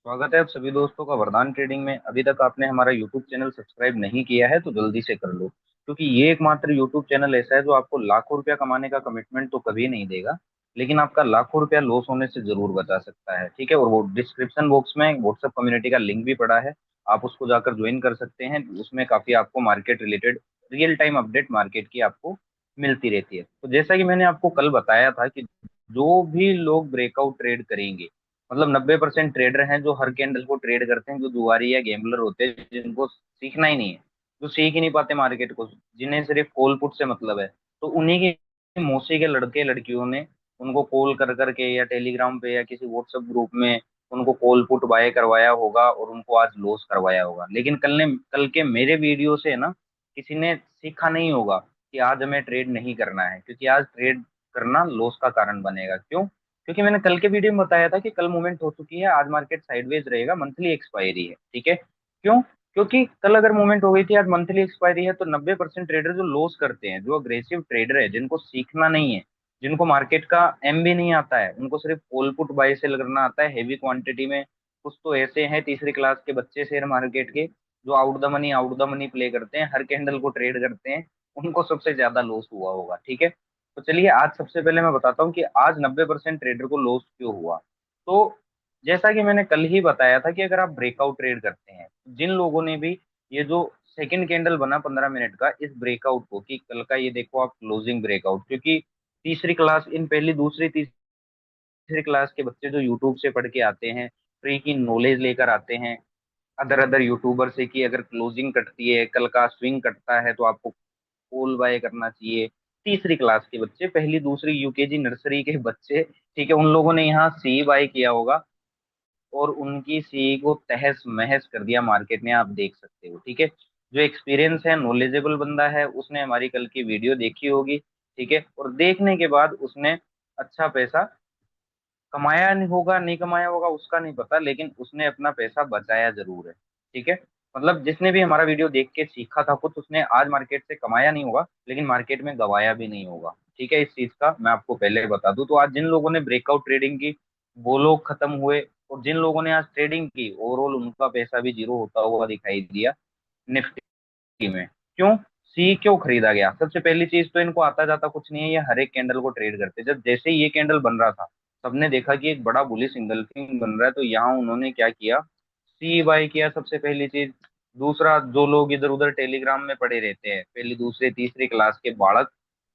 स्वागत है आप सभी दोस्तों का वरदान ट्रेडिंग में। अभी तक आपने हमारा यूट्यूब चैनल सब्सक्राइब नहीं किया है तो जल्दी से कर लो, क्योंकि ये एकमात्र यूट्यूब चैनल ऐसा है जो आपको लाखों रुपया कमाने का कमिटमेंट तो कभी नहीं देगा, लेकिन आपका लाखों रुपया लॉस होने से जरूर बचा सकता है। ठीक है, और वो डिस्क्रिप्शन बॉक्स में व्हाट्सएप कम्युनिटी का लिंक भी पड़ा है, आप उसको जाकर ज्वाइन कर सकते हैं। उसमें काफी आपको market related real time update market की आपको मिलती रहती है। तो जैसा कि मैंने आपको कल बताया था कि जो भी लोग ब्रेकआउट ट्रेड करेंगे, मतलब 90% ट्रेडर हैं जो हर कैंडल को ट्रेड करते हैं, जो जुआरी या गैम्बलर होते हैं जिनको सीखना ही नहीं है, जो सीख ही नहीं पाते मार्केट को, जिन्हें सिर्फ कॉल पुट से मतलब है। तो उन्हीं के मौसी के लड़के लड़कियों ने उनको कॉल कर करके या टेलीग्राम पे या किसी व्हाट्सएप ग्रुप में उनको कॉल पुट बाय करवाया होगा और उनको आज लॉस करवाया होगा। लेकिन कल के मेरे वीडियो से ना किसी ने सीखा नहीं होगा कि आज हमें ट्रेड नहीं करना है, क्योंकि आज ट्रेड करना लॉस का कारण बनेगा। क्यों? क्योंकि मैंने कल के वीडियो में बताया था कि कल मूवमेंट हो चुकी है, आज मार्केट साइडवेज रहेगा, मंथली एक्सपायरी है। ठीक है, क्यों? क्योंकि कल अगर मूवमेंट हो गई थी, आज मंथली एक्सपायरी है, तो 90% ट्रेडर जो लॉस करते हैं, जो अग्रेसिव ट्रेडर है, जिनको सीखना नहीं है, जिनको मार्केट का एम भी नहीं आता है, उनको सिर्फ कॉल पुट बाय सेल करना आता है हैवी क्वांटिटी में। कुछ तो ऐसे हैं तीसरी क्लास के बच्चे शेयर मार्केट के, जो आउट द मनी प्ले करते हैं, हर कैंडल को ट्रेड करते हैं, उनको सबसे ज्यादा लॉस हुआ होगा। ठीक है, तो चलिए आज सबसे पहले मैं बताता हूँ कि आज 90% ट्रेडर को लॉस क्यों हुआ। तो जैसा कि मैंने कल ही बताया था कि अगर आप ब्रेकआउट ट्रेड करते हैं, जिन लोगों ने भी ये जो सेकंड कैंडल बना 15 मिनट का, इस ब्रेकआउट को, कि कल का ये देखो आप क्लोजिंग ब्रेकआउट, क्योंकि तीसरी क्लास, इन पहली दूसरी तीसरी क्लास के बच्चे जो यूट्यूब से पढ़ के आते हैं, फ्री की नॉलेज लेकर आते हैं अदर अदर यूट्यूबर से, कि अगर क्लोजिंग कटती है, कल का स्विंग कटता है, तो आपको कॉल बाय करना चाहिए। तीसरी क्लास के बच्चे, पहली दूसरी यूकेजी नर्सरी के बच्चे, ठीक है, उन लोगों ने यहाँ सी बाय किया होगा और उनकी सी को तहस महस कर दिया मार्केट ने, आप देख सकते हो। ठीक है, जो एक्सपीरियंस है, नॉलेजेबल बंदा है, उसने हमारी कल की वीडियो देखी होगी। ठीक है, और देखने के बाद उसने अच्छा पैसा कमाया नहीं होगा, नहीं कमाया होगा उसका नहीं पता, लेकिन उसने अपना पैसा बचाया जरूर है। ठीक है, मतलब जिसने भी हमारा वीडियो देख के सीखा था कुछ, उसने आज मार्केट से कमाया नहीं होगा, लेकिन मार्केट में गवाया भी नहीं होगा। ठीक है, इस चीज का मैं आपको पहले बता दूं। तो आज जिन लोगों ने ब्रेकआउट ट्रेडिंग की, वो लोग खत्म हुए, और जिन लोगों ने आज ट्रेडिंग की, ओवरऑल उनका पैसा भी जीरो होता हुआ दिखाई दिया निफ्टी में। क्यों? सी क्यों खरीदा गया? सबसे पहली चीज तो इनको आता जाता कुछ नहीं है, ये हर एक कैंडल को ट्रेड करते। जब जैसे ही ये कैंडल बन रहा था, सबने देखा कि एक बड़ा बुलिश इंगल्फिंग बन रहा है, तो यहाँ उन्होंने क्या किया, सी बाय किया सबसे पहली चीज। दूसरा, जो लोग इधर उधर टेलीग्राम में पड़े रहते हैं, पहली दूसरी तीसरी क्लास के बालक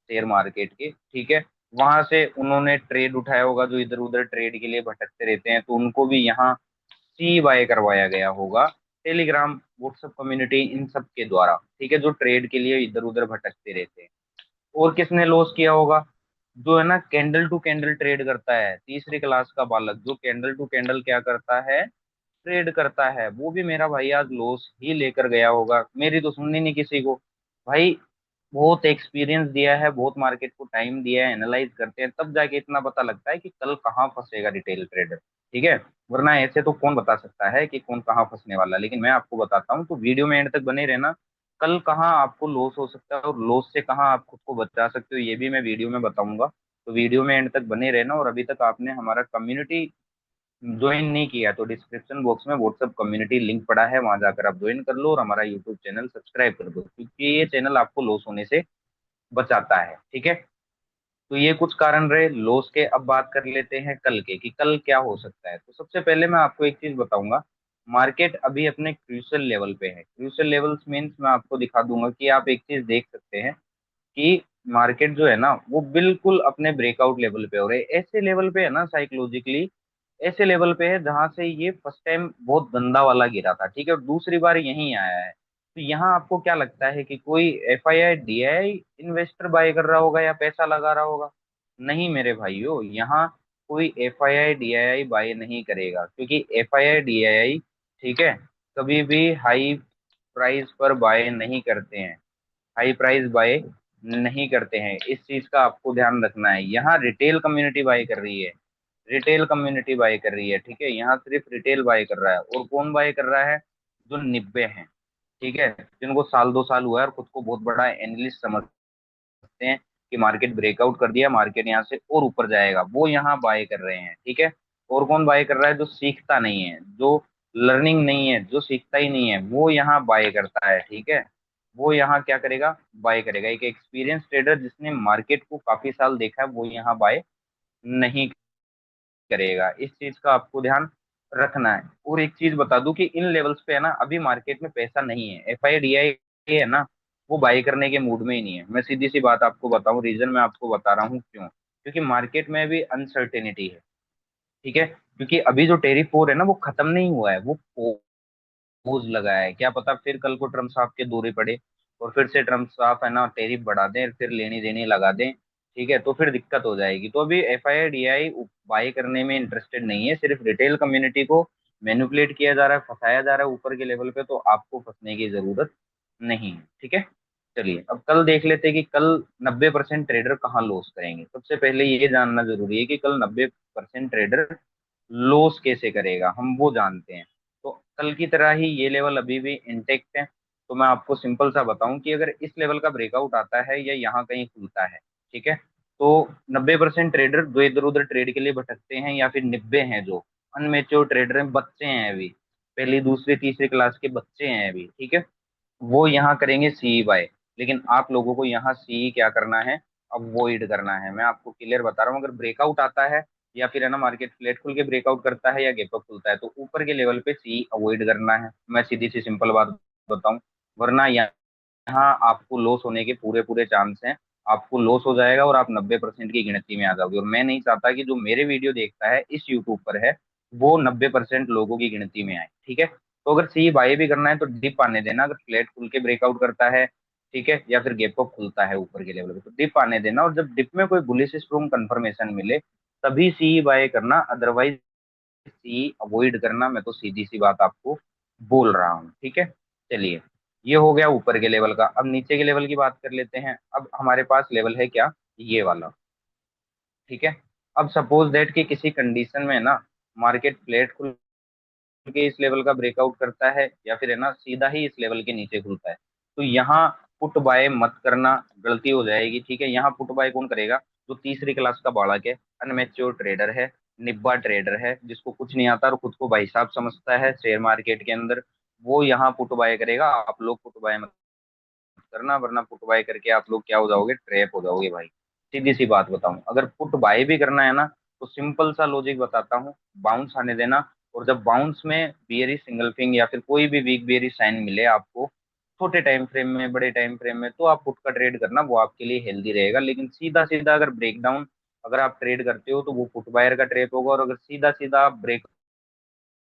शेयर मार्केट के, ठीक है, वहां से उन्होंने ट्रेड उठाया होगा, जो इधर उधर ट्रेड के लिए भटकते रहते हैं, तो उनको भी यहाँ सी बाय करवाया गया होगा टेलीग्राम व्हाट्सएप कम्युनिटी इन सब के द्वारा। ठीक है, जो ट्रेड के लिए इधर उधर भटकते रहते हैं। और किसने लॉस किया होगा? जो है ना कैंडल टू कैंडल ट्रेड करता है, तीसरी क्लास का बालक जो कैंडल टू कैंडल क्या करता है, ट्रेड करता है, वो भी मेरा भाई आज लॉस ही लेकर गया होगा। मेरी तो सुननी नहीं किसी को भाई। बहुत एक्सपीरियंस दिया है, बहुत मार्केट को टाइम दिया है, एनालाइज करते हैं, तब जाके इतना पता लगता है कि कल कहाँ फंसेगा रिटेल ट्रेडर। ठीक है, वरना ऐसे तो कौन बता सकता है कि कौन कहाँ फंसने वाला है। लेकिन मैं आपको बताता हूँ, तो वीडियो में एंड तक बने रहना। कल कहाँ आपको लॉस हो सकता है और लॉस से कहाँ आप खुद को बचा सकते हो, ये भी मैं वीडियो में बताऊंगा। तो वीडियो में एंड तक बने रहना। और अभी तक आपने हमारा कम्युनिटी ज्वाइन नहीं किया तो डिस्क्रिप्शन बॉक्स में व्हाट्सएप कम्युनिटी लिंक पड़ा है, वहां जाकर आप ज्वाइन कर लो और हमारा यूट्यूब चैनल सब्सक्राइब कर दो, क्योंकि ये चैनल आपको लॉस होने से बचाता है। ठीक है, तो ये कुछ कारण रहे लॉस के। अब बात कर लेते हैं कल के, कि कल क्या हो सकता है। तो सबसे पहले मैं आपको एक चीज बताऊंगा, मार्केट अभी अपने क्रूशियल लेवल पे है। क्रूशियल लेवल्स मीन्स मैं आपको दिखा दूंगा कि आप एक चीज देख सकते हैं कि मार्केट जो है ना, वो बिल्कुल अपने ब्रेकआउट लेवल पे हो रहे, ऐसे लेवल पे है ना, साइकोलॉजिकली ऐसे लेवल पे है जहां से ये फर्स्ट टाइम बहुत गंदा वाला गिरा था, ठीक है, और दूसरी बार यहीं आया है। तो यहाँ आपको क्या लगता है कि कोई FII DII इन्वेस्टर बाय कर रहा होगा या पैसा लगा रहा होगा? नहीं मेरे भाइयों, यहाँ कोई FII DII बाय नहीं करेगा, क्योंकि FII DII, ठीक है, कभी भी हाई प्राइस पर बाय नहीं करते हैं, हाई प्राइस बाय नहीं करते हैं। इस चीज का आपको ध्यान रखना है। यहाँ रिटेल कम्युनिटी बाय कर रही है, रिटेल कम्युनिटी बाय कर रही है। ठीक है, यहाँ सिर्फ रिटेल बाय कर रहा है, और कौन बाय कर रहा है? जो निब्बे हैं, ठीक है, जिनको साल 2 साल हुआ है और खुद को बहुत बड़ा एनालिस्ट समझते हैं कि मार्केट ब्रेकआउट कर दिया, मार्केट यहाँ से और ऊपर जाएगा, वो यहाँ बाय कर रहे हैं। ठीक है, और कौन बाय कर रहा है? जो सीखता नहीं है, जो लर्निंग नहीं है, जो सीखता ही नहीं है, वो यहाँ बाय करता है। ठीक है, वो यहाँ क्या करेगा? बाय करेगा। एक एक्सपीरियंस ट्रेडर जिसने मार्केट को काफी साल देखा है, वो यहाँ बाय नहीं करेगा। इस चीज का आपको ध्यान रखना है। और एक चीज बता दूं कि इन लेवल्स पे है ना, अभी मार्केट में पैसा नहीं है। एफ आई डी आई है ना, वो बाय करने के मूड में ही नहीं है। मैं सीधी सी बात आपको बताऊं, रीजन मैं आपको बता रहा हूँ क्यों। क्योंकि मार्केट में अभी अनसर्टेनिटी है। ठीक है, क्योंकि अभी जो टेरिफ वॉर है ना, वो खत्म नहीं हुआ है, वो पोज लगा है। क्या पता फिर कल को ट्रम्प साहब के दौरे पड़े और फिर से ट्रम्प साहब है ना टेरिफ बढ़ा दें, फिर लेनी देनी लगा दें। ठीक है, तो फिर दिक्कत हो जाएगी। तो अभी F I D I by करने में इंटरेस्टेड नहीं है। सिर्फ रिटेल कम्युनिटी को मैनिपुलेट किया जा रहा है, फंसाया जा रहा है ऊपर के लेवल पे। तो आपको फंसने की जरूरत नहीं है। ठीक है, चलिए अब कल देख लेते हैं कि कल 90% ट्रेडर कहाँ लॉस करेंगे। सबसे पहले ये जानना जरूरी है कि कल 90% ट्रेडर लॉस कैसे करेगा, हम वो जानते हैं। तो कल की तरह ही ये लेवल अभी भी इंटेक्ट है। तो मैं आपको सिंपल सा बताऊं कि अगर इस लेवल का ब्रेकआउट आता है या यहाँ कहीं खुलता है, ठीक है, तो 90% ट्रेडर जो इधर उधर ट्रेड के लिए भटकते हैं, या फिर 90 हैं जो अनमेच्योर ट्रेडर हैं, बच्चे हैं अभी, पहली दूसरी तीसरी क्लास के बच्चे हैं अभी, ठीक है, वो यहाँ करेंगे सी बाय। लेकिन आप लोगों को यहाँ सी क्या करना है? अवॉइड करना है। मैं आपको क्लियर बता रहा हूँ, अगर ब्रेकआउट आता है या फिर है ना मार्केट फ्लैट खुल के ब्रेकआउट करता है या गैप अप खुलता है, तो ऊपर के लेवल पे सी अवॉइड करना है। मैं सीधी सी सिंपल बात बताऊं, वरना यहाँ आपको लॉस होने के पूरे पूरे चांस हैं। आपको लॉस हो जाएगा और आप 90% की गिनती में आ जाओगे। और मैं नहीं चाहता कि जो मेरे वीडियो देखता है इस यूट्यूब पर है, वो 90% लोगों की गिनती में आए। ठीक है, तो अगर सी बाय भी करना है तो डिप आने देना। अगर फ्लैट खुल के ब्रेकआउट करता है, ठीक है, या फिर गैप अप खुलता है ऊपर के लेवल पे, तो डिप आने देना। और जब डिप में कोई बुलिश स्ट्रॉन्ग कंफर्मेशन मिले तभी सी बाय करना, अदरवाइज सी अवॉइड करना। मैं तो सीधी सी बात आपको बोल रहा हूँ। ठीक है, चलिए, ये हो गया ऊपर के लेवल का। अब नीचे के लेवल की बात कर लेते हैं। अब हमारे पास लेवल है क्या? ये वाला। ठीक है, अब सपोज दैट कि किसी कंडीशन में ना मार्केट फ्लैट खुल के इस लेवल का ब्रेकआउट करता है, या फिर है ना सीधा ही इस लेवल के नीचे खुलता है, तो यहाँ पुट बाय मत करना, गलती हो जाएगी। ठीक है, यहाँ पुट बाय कौन करेगा? जो तीसरी क्लास का बालक है, अनमेच्योर ट्रेडर है, निब्बा ट्रेडर है, जिसको कुछ नहीं आता और खुद को भाई साहब समझता है शेयर मार्केट के अंदर, वो यहाँ पुट बाय करेगा। आप लोग पुट बाय मत करना, वरना पुट बाय करके आप लोग क्या हो जाओगे? ट्रैप हो जाओगे भाई। सीधी सी बात बताऊं, अगर पुट बाय भी करना है ना, तो सिंपल सा लॉजिक बताता हूँ, बाउंस आने देना। और जब बाउंस में बियरी सिंगल फिंग या फिर कोई भी वीक बियरी साइन मिले आपको, छोटे टाइम फ्रेम में, बड़े टाइम फ्रेम में, तो आप पुट का ट्रेड करना, वो आपके लिए हेल्दी रहेगा। लेकिन सीधा सीधा अगर ब्रेकडाउन अगर आप ट्रेड करते हो, तो वो पुट बायर का ट्रेप होगा। और अगर सीधा सीधा आप ब्रेक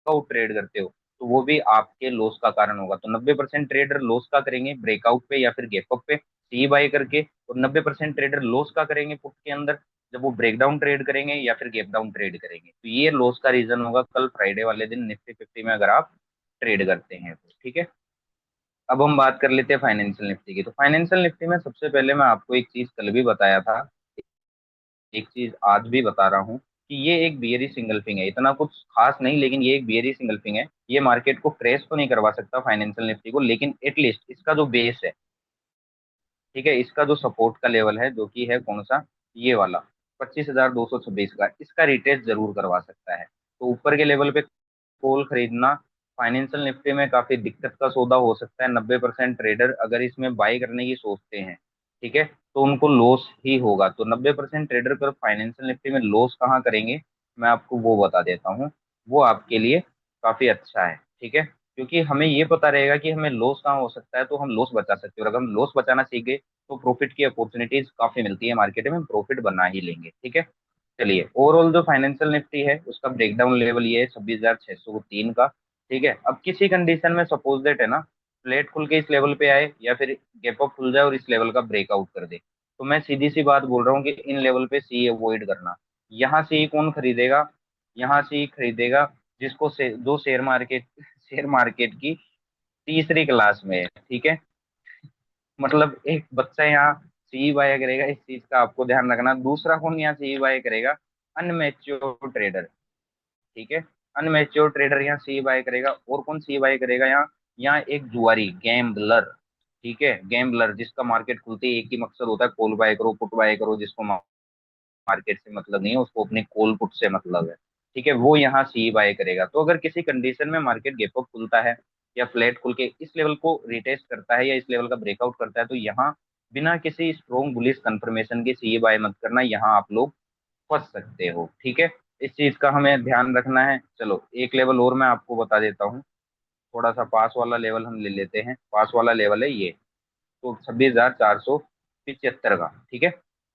आउट ट्रेड करते हो, तो वो भी आपके लॉस का कारण होगा। तो 90% ट्रेडर लॉस का करेंगे ब्रेकआउट पे या फिर गैप अप पे सी बाय करके, और 90% ट्रेडर लॉस का करेंगे पुट के अंदर, जब वो ब्रेकडाउन ट्रेड करेंगे या फिर गैप डाउन ट्रेड करेंगे। तो ये लॉस का रीजन होगा कल फ्राइडे वाले दिन निफ्टी फिफ्टी में, अगर आप ट्रेड करते हैं तो। ठीक है, अब हम बात कर लेते हैं फाइनेंशियल निफ्टी की। तो फाइनेंशियल निफ्टी में सबसे पहले मैं आपको एक चीज कल भी बताया था, एक चीज आज भी बता रहा हूँ, कि ये एक बियरी सिंगल फिंग है, इतना कुछ खास नहीं, लेकिन ये एक बियरी सिंगल फिंग है। ये मार्केट को क्रैश तो नहीं करवा सकता फाइनेंशियल निफ्टी को, लेकिन एटलीस्ट इसका जो बेस है, ठीक है, इसका जो सपोर्ट का लेवल है, जो कि है कौन सा? ये वाला 25,226 का, इसका रिटेस्ट जरूर करवा सकता है। तो ऊपर के लेवल पे कॉल खरीदना फाइनेंशियल निफ्टी में काफी दिक्कत का सौदा हो सकता है। 90% ट्रेडर अगर इसमें बाई करने की सोचते हैं, ठीक है, तो उनको लॉस ही होगा। तो 90% ट्रेडर कर फाइनेंशियल निफ्टी में लॉस कहाँ करेंगे, मैं आपको वो बता देता हूँ। वो आपके लिए काफी अच्छा है। ठीक है, क्योंकि हमें ये पता रहेगा कि हमें लॉस कहाँ हो सकता है, तो हम लॉस बचा सकते हैं। और अगर हम लॉस बचाना सीख गए, तो प्रॉफिट की अपॉर्चुनिटीज काफी मिलती है मार्केट में, हम प्रॉफिट बना ही लेंगे। ठीक है, चलिए, ओवरऑल जो फाइनेंशियल निफ्टी है उसका ब्रेकडाउन लेवल ये है 26,603 का। ठीक है, अब किसी कंडीशन में सपोज दैट है ना फ्लैट खुल के इस लेवल पे आए, या फिर गैप अप खुल जाए और इस लेवल का ब्रेकआउट कर दे, तो मैं सीधी सी बात बोल रहा हूँ कि इन लेवल पे सी अवॉइड करना। यहाँ से कौन खरीदेगा? यहाँ से खरीदेगा जिसको जो शेयर मार्केट शेयर मार्केट की तीसरी क्लास में है। ठीक है, मतलब एक बच्चा यहाँ सी बाय करेगा, इस चीज का आपको ध्यान रखना। दूसरा कौन यहाँ सी बाय करेगा? Immature trader. ठीक है, अनमेच्योर ट्रेडर यहाँ सी बाय करेगा। और कौन सी बाय करेगा यहाँ? यहाँ एक जुआरी, गैम्बलर। ठीक है, गैम्बलर जिसका मार्केट खुलते ही एक ही मकसद होता है, कॉल बाय करो, पुट बाय करो। जिसको मार्केट से मतलब नहीं है, उसको अपने कॉल पुट से मतलब है। ठीक है, वो यहाँ सी बाय करेगा। तो अगर किसी कंडीशन में मार्केट गैप अप खुलता है या फ्लैट खुल के इस लेवल को रिटेस्ट करता है या इस लेवल का ब्रेकआउट करता है, तो यहाँ बिना किसी स्ट्रॉन्ग बुलिश कंफर्मेशन के सी बाय मत करना, यहाँ आप लोग फंस सकते हो। ठीक है, इस चीज का हमें ध्यान रखना है। चलो एक लेवल और मैं आपको बता देता हूँ, थोड़ा सा पास वाला लेवल हम ले लेते हैं। पास वाला लेवल है ये, तो 26,475 का। ठीक है,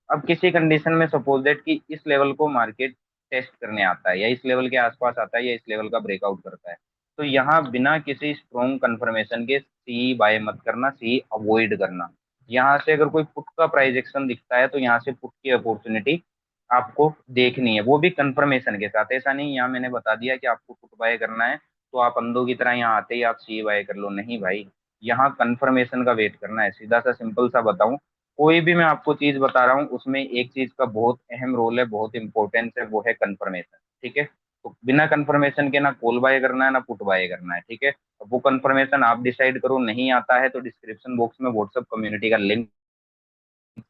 अब किसी कंडीशन में सपोज दैट कि इस लेवल को मार्केट टेस्ट करने आता है या इस लेवल के आसपास आता है या इस लेवल का ब्रेकआउट करता है, तो यहाँ बिना किसी स्ट्रॉन्ग कंफर्मेशन के सी बाय मत करना, सी अवॉइड करना। यहाँ से अगर कोई पुट का प्राइस एक्शन दिखता है तो यहाँ से पुट की अपॉर्चुनिटी आपको देखनी है, वो भी कंफर्मेशन के साथ। ऐसा नहीं यहाँ मैंने बता दिया कि आपको पुट बाय करना है तो आप अंधों की तरह यहाँ आते ही आप सी बाय कर लो, नहीं भाई। यहाँ कंफर्मेशन का वेट करना है। सीधा सा सिंपल सा बताऊं, कोई भी मैं आपको चीज बता रहा हूँ उसमें एक चीज का बहुत अहम रोल है, बहुत इंपॉर्टेंस है, वो है कंफर्मेशन। ठीक है, तो बिना कंफर्मेशन के ना कॉल बाय करना है ना पुट बाय करना है। ठीक है, अब वो कंफर्मेशन आप डिसाइड करो। नहीं आता है तो डिस्क्रिप्शन बॉक्स में व्हाट्सएप कम्युनिटी का लिंक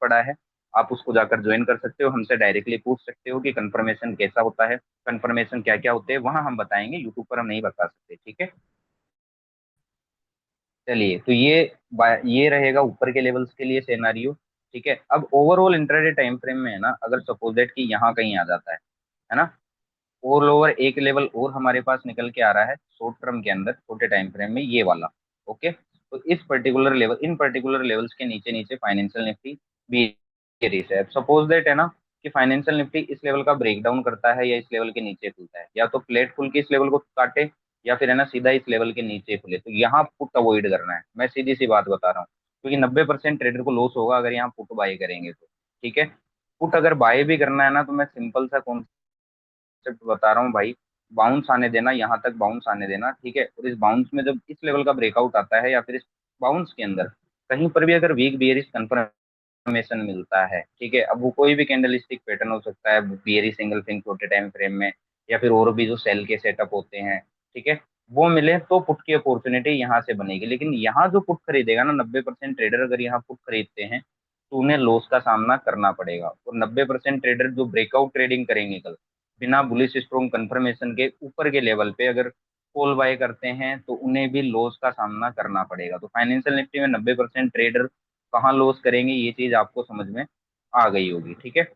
पड़ा है, आप उसको जाकर ज्वाइन कर सकते हो। हमसे डायरेक्टली पूछ सकते हो कि कंफर्मेशन कैसा होता है, कंफर्मेशन क्या क्या होते हैं, वहां हम बताएंगे, यूट्यूब पर हम नहीं बता सकते। ठीक है, चलिए तो ये रहेगा ऊपर के लेवल्स के लिए सिनेरियो। ठीक है, अब ओवरऑल इंट्राडे टाइम फ्रेम में है ना, अगर सपोज दैट कि यहाँ कहीं आ जाता है ना, ऑल ओवर एक लेवल और हमारे पास निकल के आ रहा है शॉर्ट टर्म के अंदर, छोटे टाइम फ्रेम में, ये वाला। ओके, तो इस पर्टिकुलर लेवल, इन पर्टिकुलर लेवल्स के नीचे नीचे फाइनेंशियल निफ्टी बेरिश है। सपोज दैट है ना कि फाइनेंशियल निफ्टी इस लेवल का ब्रेकडाउन करता है या इस लेवल के नीचे खुलता है, या तो प्लेट खुल के इस लेवल को काटे या फिर है ना सीधा इस लेवल के नीचे खुले, तो यहाँ पुट अवॉइड करना है। मैं सीधी सी बात बता रहा हूँ, क्योंकि 90% ट्रेडर को लॉस होगा अगर यहाँ पुट बाय करेंगे तो। ठीक है, पुट अगर बाय भी करना है ना, तो मैं सिंपल सा कॉन्सेप्ट बता रहा हूँ भाई, बाउंस आने देना, यहाँ तक बाउंस आने देना। ठीक है, और इस बाउंस में जब इस लेवल का ब्रेकआउट आता है या फिर इस बाउंस के अंदर कहीं पर भी अगर वीक बियरिश कंफर्मेशन मिलता है, ठीक है, अब वो कोई भी कैंडल स्टिक पैटर्न हो सकता है, बियरिश सिंगल फिंग छोटे टाइम फ्रेम में, या फिर और भी जो सेल के सेटअप होते हैं, ठीक है, वो मिले तो पुट की अपॉर्चुनिटी यहाँ से बनेगी। लेकिन यहाँ जो पुट खरीदेगा ना, 90% ट्रेडर अगर यहाँ पुट खरीदते हैं तो उन्हें लॉस का सामना करना पड़ेगा। और 90% ट्रेडर जो ब्रेकआउट ट्रेडिंग करेंगे कल, बिना बुलिश स्ट्रॉन्ग कंफर्मेशन के ऊपर के लेवल पे अगर कॉल बाय करते हैं, तो उन्हें भी लॉस का सामना करना पड़ेगा। तो फाइनेंशियल निफ्टी में 90% ट्रेडर कहाँ लॉस करेंगे, ये चीज आपको समझ में आ गई होगी। ठीक है,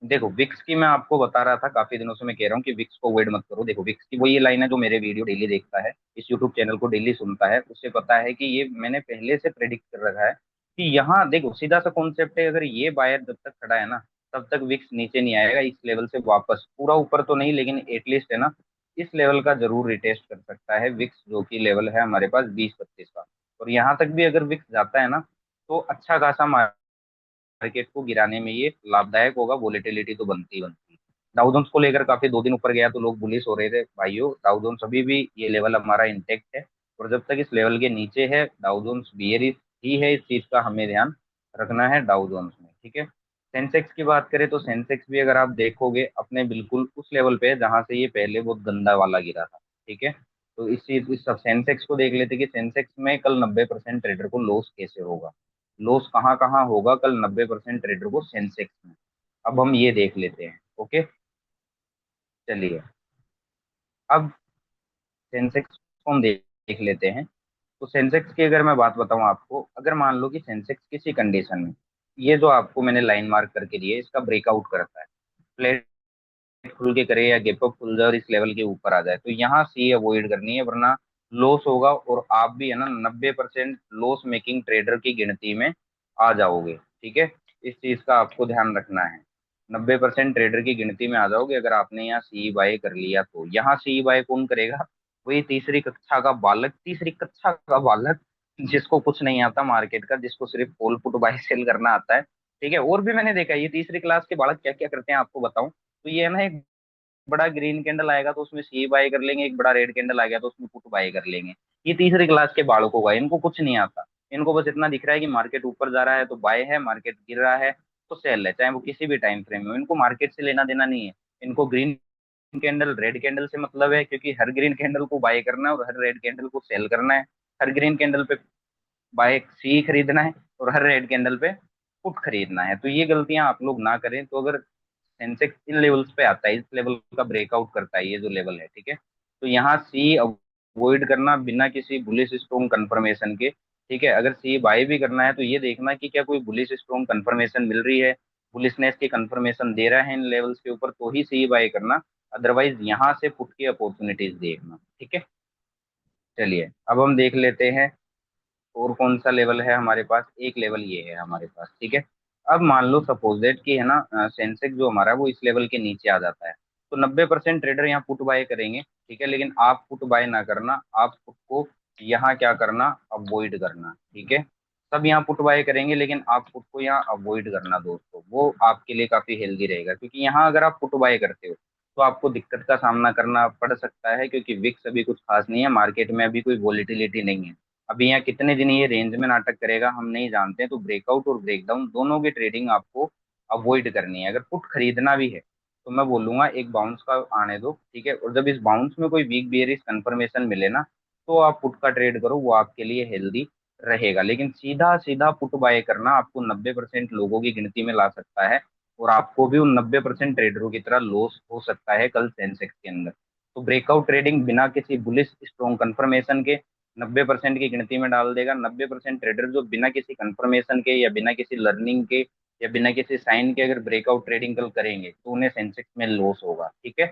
देखो विक्स की मैं आपको बता रहा था, काफी दिनों से मैं कह रहा हूँ कि विक्स को अवॉइड मत करो। देखो विक्स की वो ये लाइन है, जो मेरे वीडियो डेली देखता है, इस यूट्यूब चैनल को डेली सुनता है, उससे पता है कि ये मैंने पहले से प्रेडिक्ट कर रखा है कि यहाँ देखो सीधा सा कॉन्सेप्ट है, अगर ये बायर जब तक खड़ा है ना, तब तक विक्स नीचे नहीं आएगा इस लेवल से वापस। पूरा ऊपर तो नहीं, लेकिन एटलीस्ट है ना इस लेवल का जरूर रिटेस्ट कर सकता है विक्स, जो कि लेवल है हमारे पास 20-25 का। और यहाँ तक भी अगर विक्स जाता है ना, तो अच्छा खासा मार्केट को गिराने में ये लाभदायक होगा। वोलेटिलिटी तो बनती ही बनती है। डाउ जोन्स को लेकर काफी 2 दिन ऊपर गया तो लोग बुलिश हो रहे थे, भाइयों डाउ जोन्स अभी भी ये लेवल हमारा इंटेक्ट है, और जब तक इस लेवल के नीचे है डाउ जोन्स बियरिश ही है। इस चीज का हमें ध्यान रखना है डाउ जोन्स में। ठीक है, सेंसेक्स की बात करें तो सेंसेक्स भी अगर आप देखोगे अपने बिल्कुल उस लेवल पे है जहां से ये पहले बहुत गंदा वाला गिरा था। ठीक है, तो इस चीज इस सब सेंसेक्स को देख लेते कि सेंसेक्स में कल 90% ट्रेडर को लॉस कैसे होगा, लॉस कहाँ कहाँ होगा कल 90% ट्रेडर को सेंसेक्स में। अब हम ये देख लेते हैं। ओके, चलिए अब सेंसेक्स को हम देख लेते हैं। तो सेंसेक्स की अगर मैं बात बताऊं आपको, अगर मान लो कि सेंसेक्स किसी कंडीशन में, ये जो आपको मैंने लाइन मार्क करके दी है, इसका ब्रेकआउट करता है, प्लेट खुल के करे या गैप अप खुल जाए और इस लेवल के ऊपर आ जाए, तो यहाँ सी अवॉइड करनी है, वरना लॉस होगा और आप भी है ना 90% लॉस मेकिंग ट्रेडर की गिनती में आ जाओगे। ठीक है, इस चीज का आपको ध्यान रखना है। 90% ट्रेडर की गिनती में आ जाओगे अगर आपने यहाँ सी बाय कर लिया तो। यहाँ सी बाय कौन करेगा, वही तीसरी कक्षा का बालक, तीसरी कक्षा का बालक, जिसको कुछ नहीं आता मार्केट का, जिसको सिर्फ कॉल पुट बाय सेल करना आता है। ठीक है, और भी मैंने देखा है ये तीसरी क्लास के बालक क्या क्या करते हैं आपको बताऊं, तो ये है ना, एक बड़ा ग्रीन कैंडल आएगा तो उसमें सी बाय कर लेंगे, एक बड़ा रेड कैंडल आ गया तो उसमें पुट बाय कर लेंगे। ये तीसरी क्लास के बालकों का, इनको कुछ नहीं आता। इनको बस इतना दिख रहा है कि मार्केट ऊपर जा रहा है तो बाय है, मार्केट गिर रहा है तो सेल है, चाहे वो किसी भी टाइम फ्रेम में हो। इनको मार्केट से लेना देना नहीं है। इनको ग्रीन कैंडल रेड कैंडल से मतलब है, क्योंकि हर ग्रीन कैंडल को बाय करना है और हर रेड कैंडल को सेल करना है। हर ग्रीन कैंडल पे बाय सी खरीदना है और हर रेड कैंडल पे पुट खरीदना है। तो ये गलतियां आप लोग ना करें। तो अगर सेंसेक्स इन लेवल्स पे आता है, इस लेवल का ब्रेकआउट करता है, ये जो लेवल है, ठीक है। तो यहाँ सी अवॉइड करना बिना किसी बुलिश स्ट्रॉन्ग कंफर्मेशन के, ठीक है। अगर सी बाय भी करना है तो ये देखना कि क्या कोई बुलिश स्ट्रॉन्ग कंफर्मेशन मिल रही है, बुलिशनेस की कंफर्मेशन दे रहा है इन लेवल्स के ऊपर, तो ही सी बाय करना। अदरवाइज यहाँ से पुट की अपॉर्चुनिटीज देखना, ठीक है। चलिए अब हम देख लेते हैं और कौन सा लेवल है हमारे पास। एक लेवल ये है हमारे पास, ठीक है। अब मान लो सपोज दैट कि है ना, सेंसेक्स जो हमारा है वो इस लेवल के नीचे आ जाता है, तो 90% ट्रेडर यहाँ पुट बाय करेंगे, ठीक है। लेकिन आप पुट बाय ना करना, आप पुट को यहाँ क्या करना, अवॉइड करना, ठीक है। सब यहाँ पुट बाय करेंगे लेकिन आप पुट को यहाँ अवॉइड करना दोस्तों, वो आपके लिए काफी हेल्दी रहेगा, क्योंकि यहाँ अगर आप पुट बाय करते हो तो आपको दिक्कत का सामना करना पड़ सकता है, क्योंकि विक्स अभी कुछ खास नहीं है, मार्केट में अभी कोई वॉलिटिलिटी नहीं है। अभी यहाँ कितने दिन ये रेंज में नाटक करेगा हम नहीं जानते हैं, तो ब्रेकआउट और ब्रेकडाउन दोनों की ट्रेडिंग आपको अवॉइड करनी है। अगर पुट खरीदना भी है तो मैं बोलूंगा एक बाउंस का आने दो, ठीक है। और जब इस बाउंस में कोई वीक बियरिश कंफर्मेशन मिले ना, तो आप पुट का ट्रेड करो, वो आपके लिए हेल्दी रहेगा। लेकिन सीधा सीधा पुट बाय करना आपको 90% लोगों की गिनती में ला सकता है, और आपको भी उन 90% ट्रेडरों की तरह लॉस हो सकता है कल सेंसेक्स के अंदर। तो ब्रेकआउट ट्रेडिंग बिना किसी बुलिश स्ट्रॉन्ग कंफर्मेशन के 90% की गिनती में डाल देगा। 90% ट्रेडर जो बिना किसी कंफर्मेशन के या बिना किसी लर्निंग के या बिना किसी साइन के अगर ब्रेकआउट ट्रेडिंग कल करेंगे तो उन्हें सेंसेक्स में लॉस होगा, ठीक है।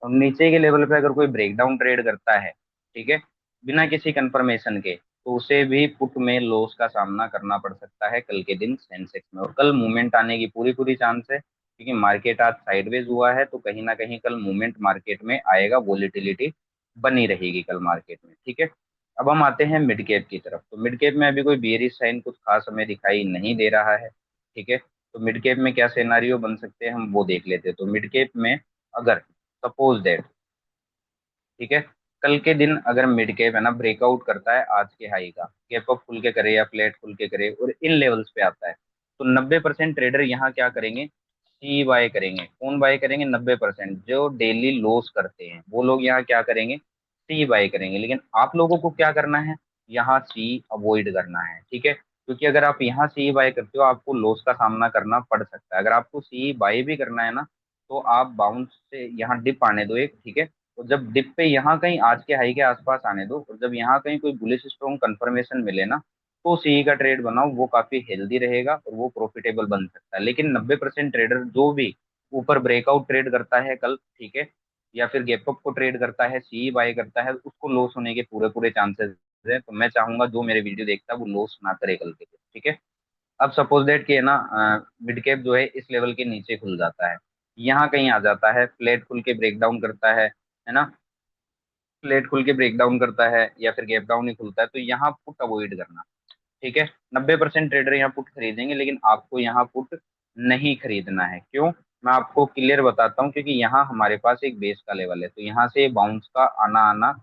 और नीचे के लेवल पे अगर कोई ब्रेकडाउन ट्रेड करता है, ठीक है, बिना किसी कंफर्मेशन के, तो उसे भी पुट में लॉस का सामना करना पड़ सकता है कल के दिन सेंसेक्स में। और कल मूवमेंट आने की पूरी पूरी चांस है, क्योंकि मार्केट आज साइडवेज हुआ है, तो कहीं ना कहीं कल मूवमेंट मार्केट में आएगा, वॉलीटिलिटी बनी रहेगी कल मार्केट में, ठीक है। अब हम आते हैं मिड कैप की तरफ। तो मिड कैप में अभी कोई बेयरिश साइन कुछ खास हमें दिखाई नहीं दे रहा है, ठीक है। तो मिड कैप में क्या सिनेरियो बन सकते हैं हम वो देख लेते हैं। तो मिड कैप में अगर सपोज दैट, ठीक है, कल के दिन अगर मिड कैप है ना ब्रेकआउट करता है आज के हाई का, गैप अप खुल के करे या फ्लैट खुल के करे और इन लेवल्स पे आता है, तो 90% ट्रेडर यहाँ क्या करेंगे, सी बाय करेंगे। कौन बाय करेंगे, 90% जो डेली लॉस करते हैं वो लोग यहाँ क्या करेंगे, सी बाय करेंगे। लेकिन आप लोगों को क्या करना है, यहाँ सी अवॉइड करना है, ठीक है। क्योंकि अगर आप यहाँ सी बाय करते हो आपको लॉस का सामना करना पड़ सकता है। अगर आपको सी बाय भी करना है ना, तो आप बाउंस से यहाँ डिप आने दो एक, ठीक है। और जब डिप पे यहाँ कहीं आज के हाई के आसपास आने दो, और जब यहाँ कहीं कोई बुलिश स्ट्रॉन्ग कंफर्मेशन मिले ना, तो सी का ट्रेड बनाओ, वो काफी हेल्दी रहेगा और वो प्रॉफिटेबल बन सकता है। लेकिन 90% ट्रेडर जो भी ऊपर ब्रेकआउट ट्रेड करता है कल, ठीक है, या फिर गैप अप को ट्रेड करता है, सी बाय करता है, उसको लॉस होने के पूरे पूरे चांसेस है। तो मैं चाहूंगा जो मेरे वीडियो देखता है वो लॉस ना करे कल के दिन, ठीक है। अब सपोज दैट कि है ना, मिड कैप जो है इस लेवल के नीचे खुल जाता है, यहाँ कहीं आ जाता है, फ्लैट खुल के ब्रेकडाउन करता है ना, फ्लैट खुल के ब्रेकडाउन करता है या फिर गैप डाउन ही खुलता है, तो यहाँ पुट अवॉइड करना, ठीक है। 90% ट्रेडर यहाँ पुट खरीदेंगे लेकिन आपको यहाँ पुट नहीं खरीदना है। क्यों, मैं आपको क्लियर बताता हूँ, क्योंकि यहाँ हमारे पास एक बेस का लेवल है, तो यहाँ से बाउंस का आना आना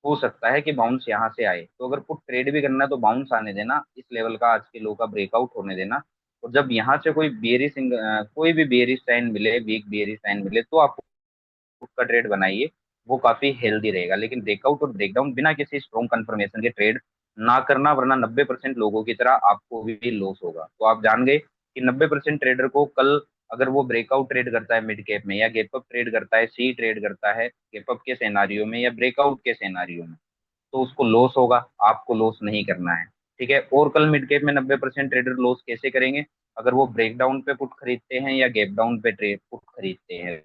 हो सकता है कि बाउंस यहाँ से आए। तो अगर पुट ट्रेड भी करना है तो बाउंस आने देना, इस लेवल का आज के लो का ब्रेकआउट होने देना। और जब यहाँ से कोई बेरिश कोई भी बेरिश साइन मिले, वीक बेरिश साइन मिले, तो आप पुट का ट्रेड बनाइए, वो काफी हेल्दी रहेगा। लेकिन ब्रेकआउट और ब्रेकडाउन बिना किसी स्ट्रॉन्ग कंफर्मेशन के ट्रेड ना करना, वरना 90% लोगों की तरह आपको भी लॉस होगा। तो आप जान गए कि 90% ट्रेडर को कल अगर वो ब्रेकआउट ट्रेड करता है मिड कैप में, या गैप अप ट्रेड करता है, सी ट्रेड करता है गैप अप के सेनारियो में या ब्रेकआउट के सेनारियो में, तो उसको लॉस होगा, आपको लॉस नहीं करना है, ठीक है। और कल मिड कैप में 90% ट्रेडर लॉस कैसे करेंगे, अगर वो ब्रेकडाउन पे पुट खरीदते हैं या गैप डाउन पे ट्रेड पुट खरीदते हैं,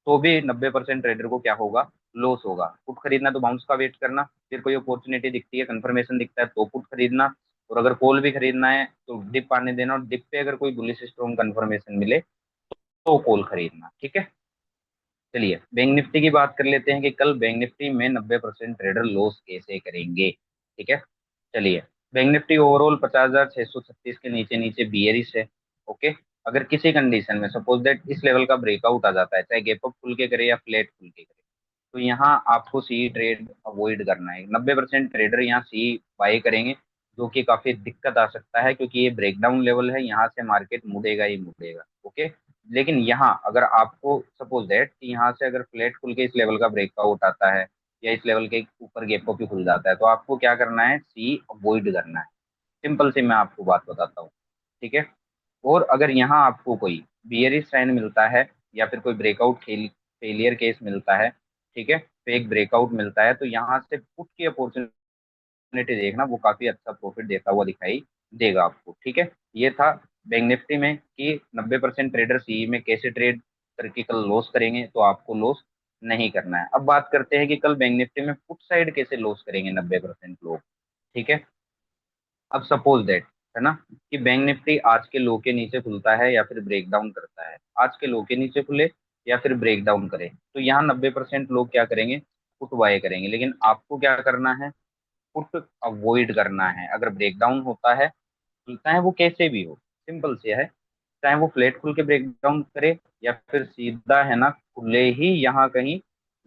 तो भी 90% ट्रेडर को क्या होगा, लॉस होगा। पुट खरीदना तो बाउंस का वेट करना, फिर कोई अपॉर्चुनिटी दिखती है, कंफर्मेशन दिखता है तो पुट खरीदना, और अगर कॉल भी खरीदना है तो डिप आने देना, और डिप पे अगर कोई बुलिश स्ट्रॉन्ग कंफर्मेशन मिले तो कॉल खरीदना, ठीक है। चलिए बैंक निफ्टी की बात कर लेते हैं कि कल बैंक निफ्टी में 90% ट्रेडर लॉस कैसे करेंगे, ठीक है। चलिए, बैंक निफ्टी ओवरऑल 50,636 के नीचे नीचे बियरिश है, ओके। अगर किसी कंडीशन में सपोज दैट इस लेवल का ब्रेकआउट आ जाता है, चाहे गैप अप खुल के करे या फ्लैट खुल के करे, तो यहाँ आपको सी ट्रेड अवॉइड करना है। 90% ट्रेडर यहाँ सी बाय करेंगे, जो कि काफी दिक्कत आ सकता है, क्योंकि ये ब्रेकडाउन लेवल है, यहाँ से मार्केट मुड़ेगा ही मुड़ेगा, ओके। लेकिन यहाँ अगर आपको सपोज दैट यहाँ से अगर फ्लैट खुल के इस लेवल का ब्रेकआउट आता है या इस लेवल के ऊपर गैप अप ही खुल जाता है, तो आपको क्या करना है, सी अवॉइड करना है। सिंपल सी मैं आपको बात बताता हूँ, ठीक है। और अगर यहाँ आपको कोई बियरिश साइन मिलता है या फिर कोई ब्रेकआउट फेलियर केस मिलता है, ठीक है, फेक ब्रेकआउट मिलता है, तो यहाँ से पुट की अपॉर्चुनिटी देखना, वो काफी अच्छा प्रॉफिट देता हुआ दिखाई देगा आपको, ठीक है। ये था बैंक निफ्टी में कि 90% ट्रेडर सीई में कैसे ट्रेड करके कल लॉस करेंगे, तो आपको लॉस नहीं करना है। अब बात करते हैं कि कल बैंक निफ्टी में पुट साइड कैसे लॉस करेंगे 90% लोग, ठीक है। अब सपोज दैट, है ना, कि बैंक निफ्टी आज के लो के नीचे खुलता है या फिर ब्रेक डाउन करता है, आज के लो के नीचे खुले या फिर ब्रेक डाउन करे, तो यहाँ 90% लोग क्या करेंगे, पुट बाय करेंगे। लेकिन आपको क्या करना है, पुट अवॉइड करना है। अगर ब्रेक डाउन होता है, चाहे वो कैसे भी हो, सिंपल से है, चाहे वो फ्लैट खुल के ब्रेक डाउन करे या फिर सीधा, है ना, खुले ही यहाँ कहीं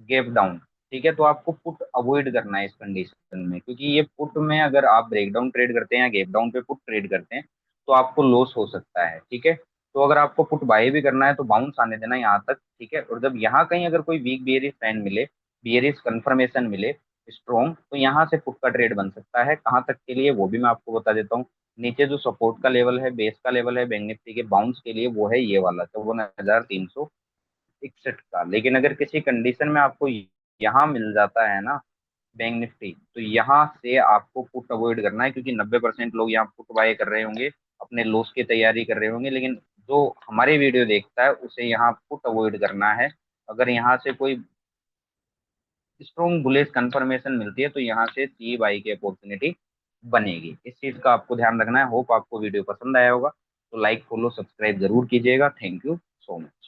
गैप डाउन, ठीक है, तो आपको पुट अवॉइड करना है इस कंडीशन में, क्योंकि ये पुट में अगर आप ब्रेक डाउन ट्रेड करते हैं या गैप डाउन पे पुट ट्रेड करते हैं तो आपको लॉस हो सकता है, ठीक है। तो अगर आपको पुट बाय भी करना है तो बाउंस आने देना यहाँ तक, ठीक है, और जब यहाँ कहीं अगर कोई वीक बियरिश साइन मिले, बियरिश कंफर्मेशन मिले स्ट्रॉन्ग, तो यहाँ से पुट का ट्रेड बन सकता है। कहाँ तक के लिए वो भी मैं आपको बता देता हूँ। नीचे जो सपोर्ट का लेवल है, बेस का लेवल है बैंक निफ्टी के बाउंस के लिए, वो है ये वाला 54,361 का। लेकिन अगर किसी कंडीशन में आपको यहाँ मिल जाता है ना बैंक निफ्टी, तो यहाँ से आपको पुट अवॉइड करना है, क्योंकि 90% लोग यहाँ पुट बाय कर रहे होंगे, अपने लॉस की तैयारी कर रहे होंगे। लेकिन जो हमारी वीडियो देखता है उसे यहाँ पुट अवॉइड करना है। अगर यहाँ से कोई स्ट्रॉन्ग बुलिश कंफर्मेशन मिलती है तो यहाँ से सी बाई की अपॉर्चुनिटी बनेगी। इस चीज का आपको ध्यान रखना है। होप आपको वीडियो पसंद आया होगा, तो लाइक फॉलो सब्सक्राइब जरूर कीजिएगा। Thank you so much.